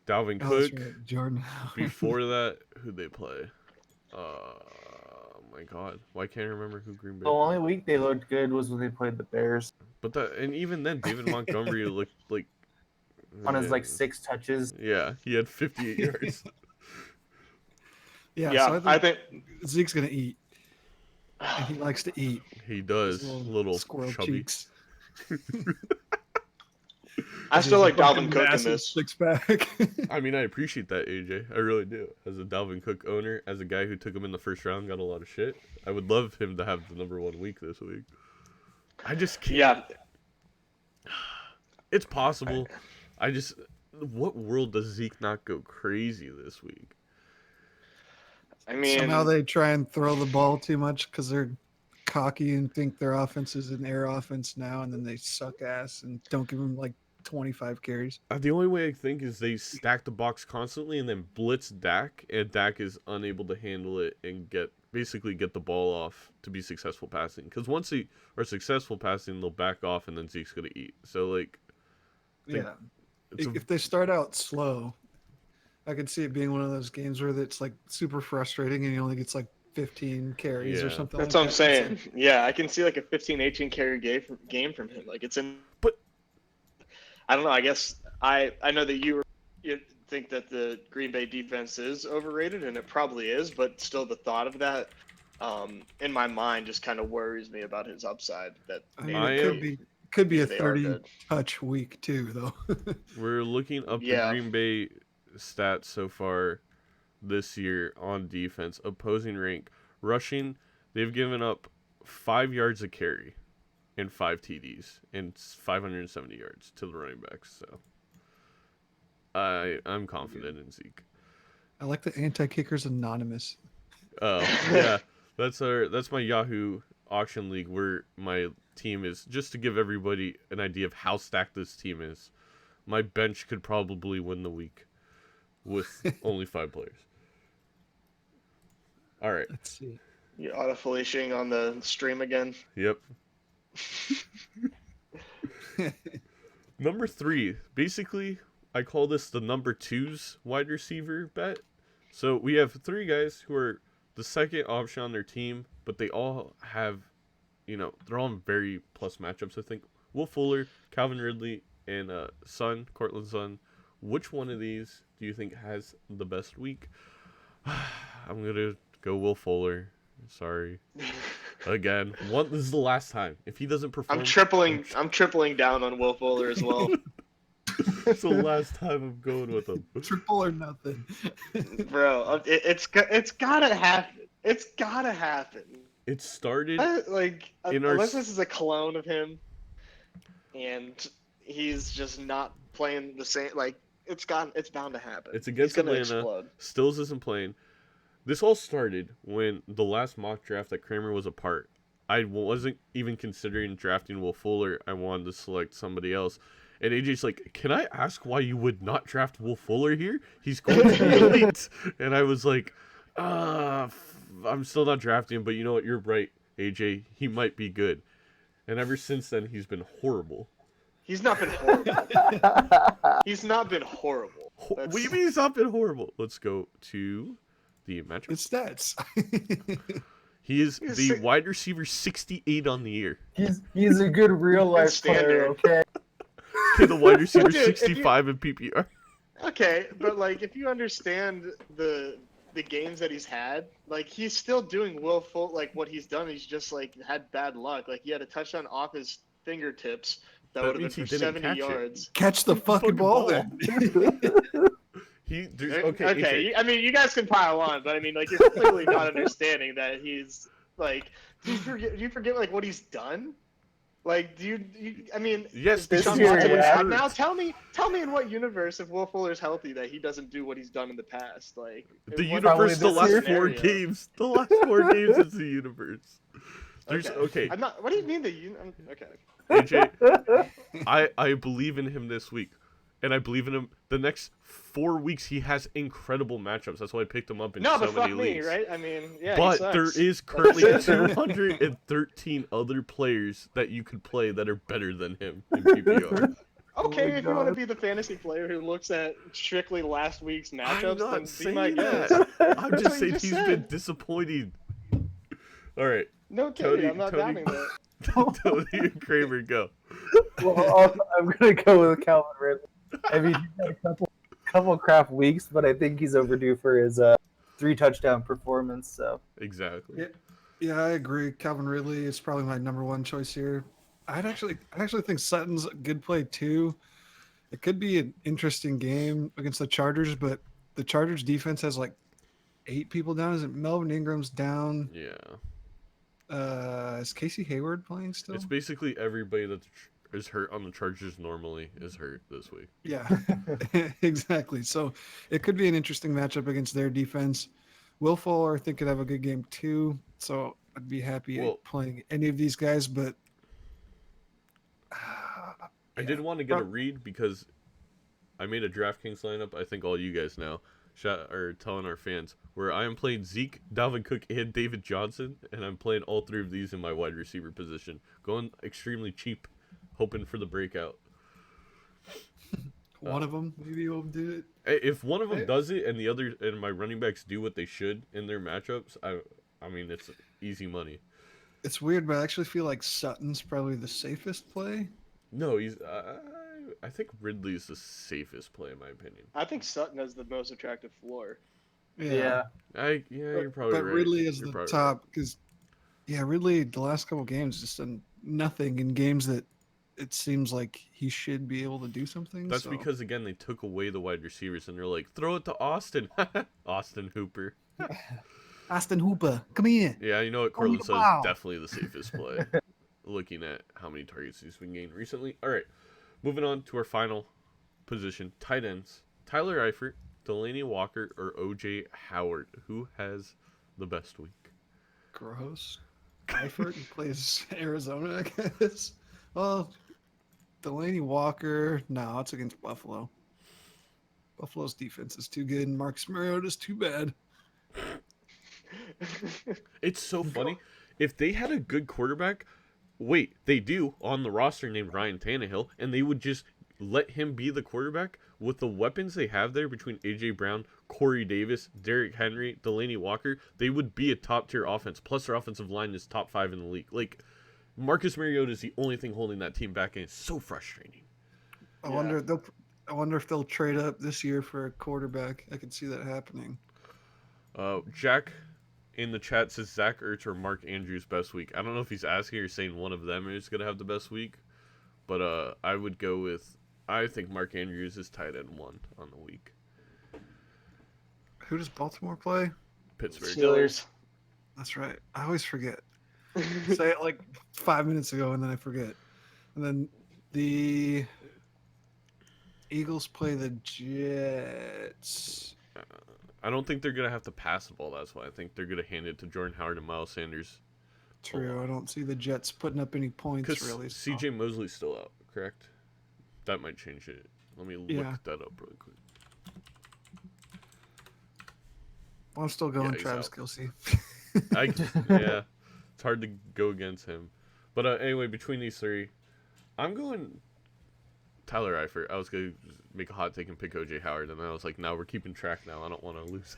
Dalvin Oh, that's Cook. right. Jordan. Before that, who'd they play? Oh my god, why can't I remember who Green Bay The only played? week they looked good was when they played the Bears But that, and even then, David Montgomery looked like on his like 6 touches. yeah, he had 58 yards. Yeah, Yeah, so I think Zeke's gonna eat, and he likes to eat. He His does, little squirrel chubby. cheeks. I still like Fucking Dalvin Cook in massive this. six-pack. I mean, I appreciate that, AJ. I really do. As a Dalvin Cook owner, as a guy who took him in the first round, got a lot of shit. I would love him to have the number 1 week this week. I just can't. Yeah, It's possible. I just. What world does Zeke not go crazy this week? I mean, Somehow they try and throw the ball too much because they're cocky and think their offense is an air offense now, and then they suck ass and don't give them like 25 carries. The only way I think is they stack the box constantly and then blitz Dak, and Dak is unable to handle it and basically get the ball off to be successful passing. Because once they are successful passing, they'll back off and then Zeke's gonna eat. So like, think Yeah. it's a, If they start out slow, I could see it being one of those games where it's like super frustrating and he only gets like 15 carries or Yeah. something. that's like what I'm saying. Yeah, I can see like a 15-18 carry game from him. Like it's in. But- I don't know. I guess I know that you think that the Green Bay defense is overrated, and it probably is. But still, the thought of that in my mind just kind of worries me about his upside. That I mean, I it am- could be a they are 30 good. touch week too, though. we're looking up Yeah. the Green Bay stats so far this year on defense. Opposing rank rushing, they've given up 5 yards a carry and 5 TDs and 570 yards to the running backs. So I'm confident in Zeke. I like the anti-kickers anonymous. Oh yeah, that's my Yahoo auction league where my team is. Just to give everybody an idea of how stacked this team is, my bench could probably win the week with only 5 players. All right. Let's see. You auto-fellatiing on the stream again. Yep. Number 3. Basically, I call this the number 2's wide receiver bet. So we have 3 guys who are the second option on their team, but they all have, they're all in very plus matchups, I think. Will Fuller, Calvin Ridley, and Cortland Sutton. Which one of these do you think has the best week? I'm going to go Will Fuller. Sorry. Again, this is the last time. If he doesn't perform, I'm tripling down on Will Fuller as well. it's the last time I'm going with him. Triple or nothing. Bro, it's gotta happen. It's gotta happen. It started. Unless this is a clone of him, and he's just not playing the same. Like it's bound to happen. It's against He's gonna Atlanta. explode. Stills isn't playing. This all started when the last mock draft that Kramer was a part. I wasn't even considering drafting Will Fuller. I wanted to select somebody else. And AJ's like, can I ask why you would not draft Will Fuller here? He's going to be elite. And I was like, I'm still not drafting him, but you know what? You're right, AJ. He might be good. And ever since then, he's been horrible. He's not been horrible. He's not been horrible. What do you mean he's not been horrible? Let's go to the matchup. It's stats. He is He's the sick. wide receiver 68 on the year. He's a good real life player, standard. okay? Okay, the wide receiver Dude, if you- 65 in PPR. Okay, but like if you understand the games that he's had, like he's still doing Will Fuller. Like what he's done, he's just like had bad luck. Like he had a touchdown off his fingertips that That would have means been he for didn't 70 catch it. yards. Catch the fucking ball then. Okay. I mean, you guys can pile on, but I mean, like you're clearly not understanding that he's like. Do you forget like what he's done? Like, I mean, Yes, is because Deshaun he's Watson always bad hurt. now? Tell me in what universe, if Will Fuller's healthy, that he doesn't do what he's done in the past? Like, The in what universe, the this last year? 4 scenario? games. The last 4 games is the universe. There's okay. I'm not. What do you mean okay? AJ, I believe in him this week, and I believe in him the next 4 weeks. He has incredible matchups. That's why I picked him up in No, so but many fuck me, leagues. right? I mean, yeah. he But sucks. there is currently 213 other players that you could play that are better than him in PPR. Okay, my if you want to God. be the fantasy player who looks at strictly last week's I'm matchups, not then be saying my guest. that. I'm That's just what you saying just he's said. been disappointing. All right, No kidding, Tony- I'm not Tony- doubting that. Tony and Kramer go. Well, I'm gonna go with Calvin Ridley. I mean, he's had a couple crap weeks, but I think he's overdue for his 3 touchdown performance. So Exactly. Yeah, I agree. Calvin Ridley is probably my number one choice here. I actually think Sutton's a good play too. It could be an interesting game against the Chargers, but the Chargers defense has like 8 people down. Is it Melvin Ingram's down? Yeah. Is Casey Hayward playing still? It's basically everybody that is hurt on the Chargers normally is hurt this week. Yeah, exactly. So it could be an interesting matchup against their defense. Will Fuller, I think, could have a good game too. So I'd be happy Well- playing any of these guys, but I did want to get a read because I made a DraftKings lineup. I think all you guys know. Telling our fans where I am playing Zeke, Dalvin Cook, and David Johnson, and I'm playing all 3 of these in my wide receiver position, going extremely cheap, hoping for the breakout. one of them maybe will do it. If one of them does it and the other and my running backs do what they should in their matchups, I mean it's easy money. It's weird, but I actually feel like Sutton's probably the safest play. No, he's. I think Ridley's the safest play in my opinion. I think Sutton has the most attractive floor. yeah. You're probably but right. Ridley is You're the probably top because, yeah, Ridley the last couple games just done nothing in games that it seems like he should be able to do something. That's so. because again they took away the wide receivers and they're like, throw it to Austin, Austin Hooper. Austin Hooper, come here. Yeah, you know what Oh, Cortland says, wow. definitely the safest play. Looking at how many targets he's been gained recently. All right, moving on to our final position, tight ends. Tyler Eifert, Delaney Walker, or OJ Howard. Who has the best week? Gross. Eifert plays Arizona, I guess. Well, Delaney Walker, no, it's against Buffalo. Buffalo's defense is too good, and Marcus Mariota's too bad. It's so funny. If they had a good quarterback, they do on the roster named Ryan Tannehill, and they would just let him be the quarterback with the weapons they have there between A.J. Brown, Corey Davis, Derrick Henry, Delaney Walker. They would be a top-tier offense, plus their offensive line is top 5 in the league. Like, Marcus Mariota is the only thing holding that team back, and it's so frustrating. I wonder if they'll trade up this year for a quarterback. I could see that happening. Jack in the chat says Zach Ertz or Mark Andrews best week. I don't know if he's asking or saying one of them is going to have the best week, but I would go with, I think Mark Andrews is tight end 1 on the week. Who does Baltimore play? Pittsburgh. Steelers. That's right. I always forget. Say it like 5 minutes ago, and then I forget. And then the Eagles play the Jets. I don't think they're going to have to pass the ball. That's why I think they're going to hand it to Jordan Howard and Miles Sanders. True. I don't see the Jets putting up any points Because really. so- C.J. Mosley's still out, correct? That might change it. Let me Yeah. look that up really quick. Well, I'm still going he's Travis out. Kelce. Yeah, it's hard to go against him. But anyway, between these 3, I'm going Tyler Eifert. I was going to make a hot take and pick O.J. Howard, and then I was like, no, we're keeping track now. I don't want to lose.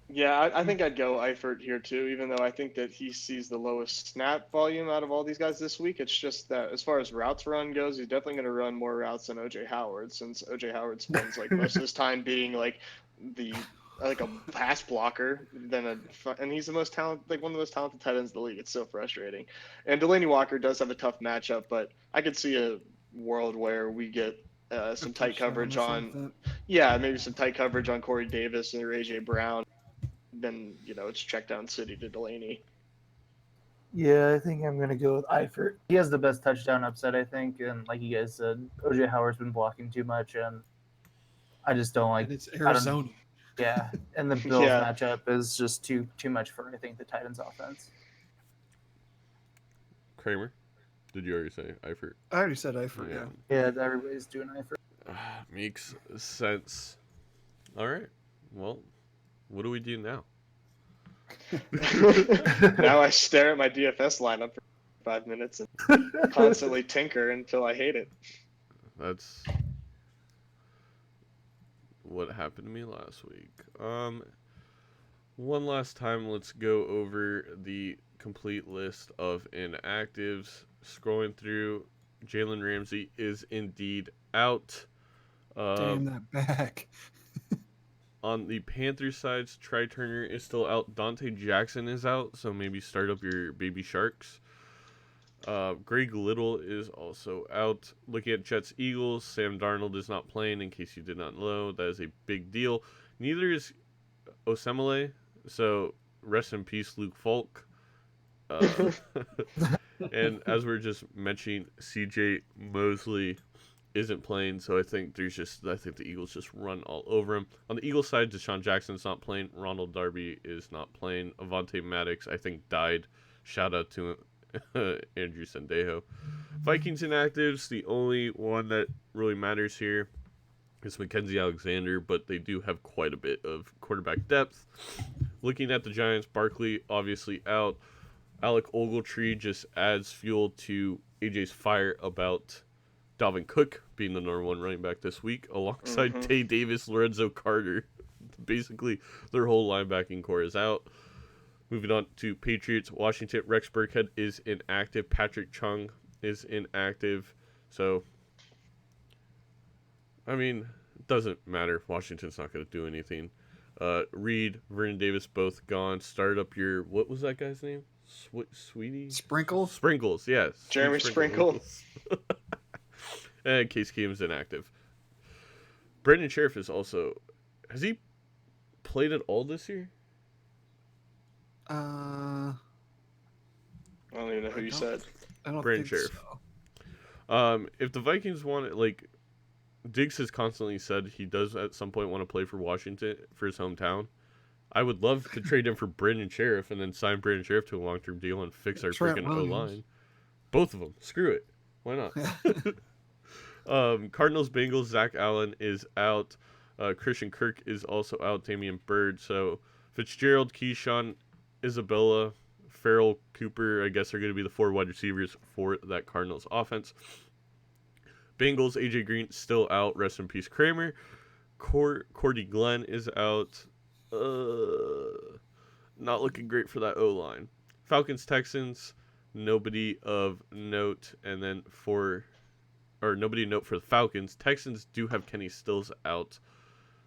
Yeah, I think I'd go Eifert here too, even though I think that he sees the lowest snap volume out of all these guys this week. It's just that as far as routes run goes, he's definitely going to run more routes than OJ Howard, since OJ Howard spends like most of his time being like a pass blocker and he's the most talented, like one of the most talented tight ends in the league. It's so frustrating. And Delaney Walker does have a tough matchup, but I could see a world where we get some tight coverage on, maybe some tight coverage on Corey Davis or AJ Brown. Then it's check down city to Delaney. Yeah, I think I'm gonna go with Eifert. He has the best touchdown upside, I think, and like you guys said, OJ Howard's been blocking too much, and I just don't like. And it's I don't. Arizona. Yeah, and the Bills Yeah. matchup is just too much for I think the Titans offense. Kramer, did you already say Eifert? I already said Eifert, yeah. Yeah, everybody's doing Eifert. Makes sense. All right. Well, what do we do now? Now I stare at my DFS lineup for 5 minutes and constantly tinker until I hate it. That's what happened to me last week. One last time, let's go over the complete list of inactives. Scrolling through, Jalen Ramsey is indeed out. Damn that back. On the Panthers side, Try Turner is still out. Dante Jackson is out, so maybe start up your baby Sharks. Greg Little is also out. Looking at Jets Eagles, Sam Darnold is not playing, in case you did not know. That is a big deal. Neither is Osemele, so rest in peace, Luke Falk. And as we're just mentioning, CJ Mosley isn't playing, so I think the Eagles just run all over him. On the Eagles side, Deshaun Jackson's not playing. Ronald Darby is not playing. Avonte Maddox, I think, died. Shout out to Andrew Sendejo. Vikings inactives, the only one that really matters here is Mackenzie Alexander, but they do have quite a bit of quarterback depth. Looking at the Giants, Barkley obviously out. Alec Ogletree just adds fuel to AJ's fire about Dalvin Cook being the number one running back this week, alongside Tay Davis, Lorenzo Carter. Basically, their whole linebacking core is out. Moving on to Patriots, Washington, Rex Burkhead is inactive. Patrick Chung is inactive. So, I mean, it doesn't matter. Washington's not going to do anything. Reed, Vernon Davis, both gone. Start up your, what was that guy's name? Sweetie? Sprinkle? Sprinkles, yes. Jeremy Sprinkles. And Case Keenum's inactive. Brendan Sheriff is also, has he played at all this year? I don't even know who you said. I don't Brandon think Sheriff. so. If the Vikings want it, like, Diggs has constantly said he does at some point want to play for Washington, for his hometown. I would love to trade him for Brendan Sheriff and then sign Brendan Sheriff to a long-term deal and fix our Trent freaking Williams. O-line. Both of them. Screw it. Why not? Cardinals, Bengals, Zach Allen is out. Christian Kirk is also out. Damian Bird. So Fitzgerald, Keyshawn, Isabella, Farrell, Cooper, I guess are going to be the 4 wide receivers for that Cardinals offense. Bengals, AJ Green still out. Rest in peace, Kramer. Cordy Glenn is out. Not looking great for that O-line. Falcons, Texans, nobody of note. And then nobody of note for the Falcons. Texans do have Kenny Stills out.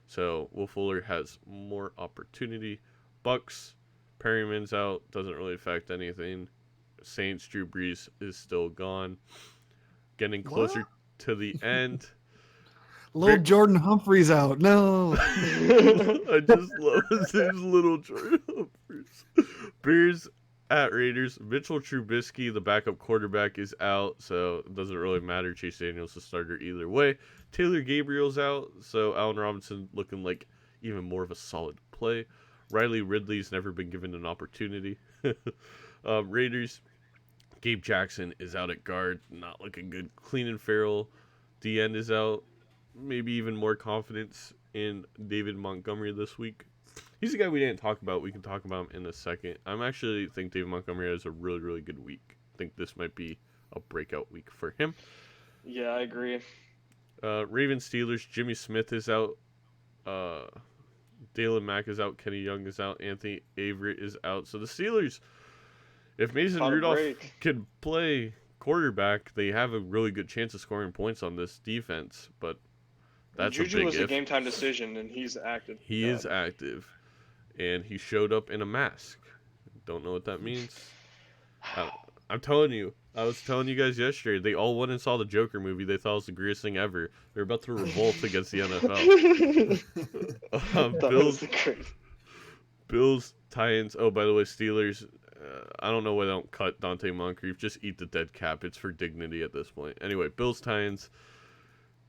So Will Fuller has more opportunity. Bucks, Perryman's out. Doesn't really affect anything. Saints, Drew Brees is still gone. Getting closer to the end. Little Jordan Humphrey's out. No. I just love his name's Little Jordan Humphries. Bears at Raiders. Mitchell Trubisky, the backup quarterback, is out, so it doesn't really matter. Chase Daniels the starter either way. Taylor Gabriel's out, so Allen Robinson looking like even more of a solid play. Riley Ridley's never been given an opportunity. Raiders. Gabe Jackson is out at guard, not looking good. Cleenan Farrell, the end is out. Maybe even more confidence in David Montgomery this week. He's a guy we didn't talk about. We can talk about him in a second. I'm actually think David Montgomery has a really, really good week. I think this might be a breakout week for him. Yeah, I agree. Ravens, Steelers, Jimmy Smith is out. Dalen Mack is out. Kenny Young is out. Anthony Averett is out. So the Steelers, if Mason Caught a Rudolph break. can play quarterback, they have a really good chance of scoring points on this defense. But that's Juju a big was a if. game time decision, and he's active. He is active, and he showed up in a mask. Don't know what that means. I'm telling you. I was telling you guys yesterday. They all went and saw the Joker movie. They thought it was the greatest thing ever. They're about to revolt against the NFL. That was the great. Bills, Titans. Oh, by the way, Steelers I don't know why they don't cut Dante Moncrief. Just eat the dead cap. It's for dignity at this point. Anyway, Bills Titans.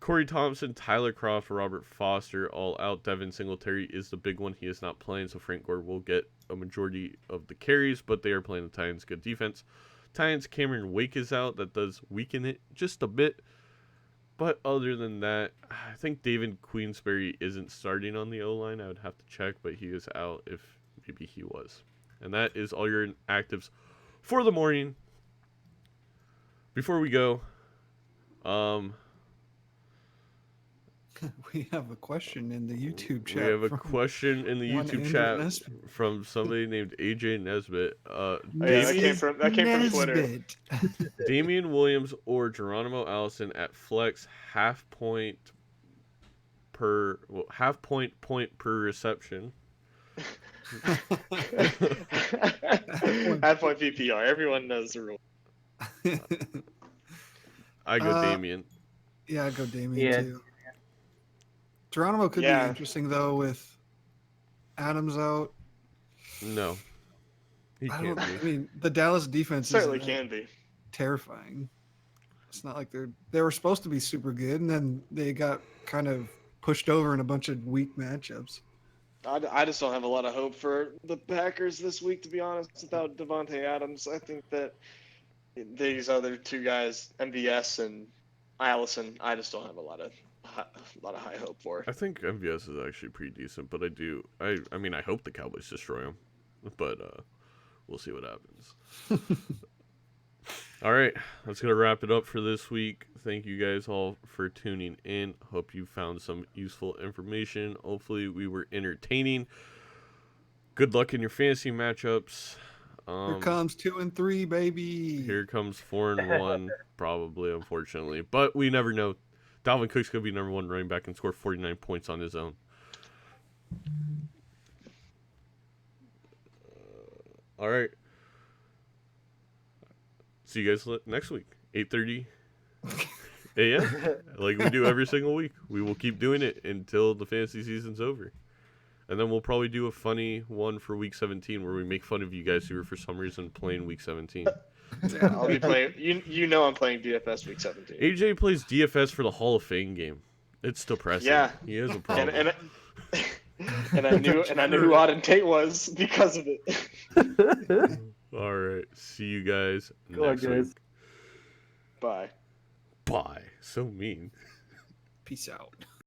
Corey Thompson, Tyler Croft, Robert Foster, all out. Devin Singletary is the big one. He is not playing, so Frank Gore will get a majority of the carries, but they are playing the Titans. Good defense. Titans, Cameron Wake is out. That does weaken it just a bit. But other than that, I think David Queensberry isn't starting on the O-line. I would have to check, but he is out if maybe he was. And that is all your actives for the morning. Before we go, We have a question in the YouTube chat. we have a from question in the one YouTube Andrew chat Nesbitt. from somebody named AJ Nesbitt. Yeah, that came from Twitter. Nesbitt. Damian Williams or Geronimo Allison at flex, half point per reception. Half point PPR. Everyone knows the rule. I go Uh, Damian. Yeah, I go Damien Yeah. too. Geronimo could Yeah. be interesting though with Adams out. No, he I can't don't. I be. mean, the Dallas defense Certainly is can be. terrifying. It's not like they were supposed to be super good, and then they got kind of pushed over in a bunch of weak matchups. I just don't have a lot of hope for the Packers this week, to be honest, without Devontae Adams. I think that these other two guys, MVS and Allison, I just don't have a lot of high hope for. I think MVS is actually pretty decent, but I mean, I hope the Cowboys destroy him, but we'll see what happens. All right, that's gonna wrap it up for this week. Thank you guys all for tuning in. Hope you found some useful information. Hopefully, we were entertaining. Good luck in your fantasy matchups. Here comes 2 and 3, baby. Here comes 4 and 1, probably, unfortunately, but we never know. Dalvin Cook's gonna be number 1 running back and score 49 points on his own. All right. See you guys next week, 8:30 a.m. like we do every single week. We will keep doing it until the fantasy season's over. And then we'll probably do a funny one for week 17 where we make fun of you guys who are for some reason playing week 17. I'll be playing. You know I'm playing DFS week 17. AJ plays DFS for the Hall of Fame game. It's depressing. Yeah. He has a problem. And I knew who Auden Tate was because of it. All right. See you guys Go on, next guys. week. Bye. Bye. So mean. Peace out.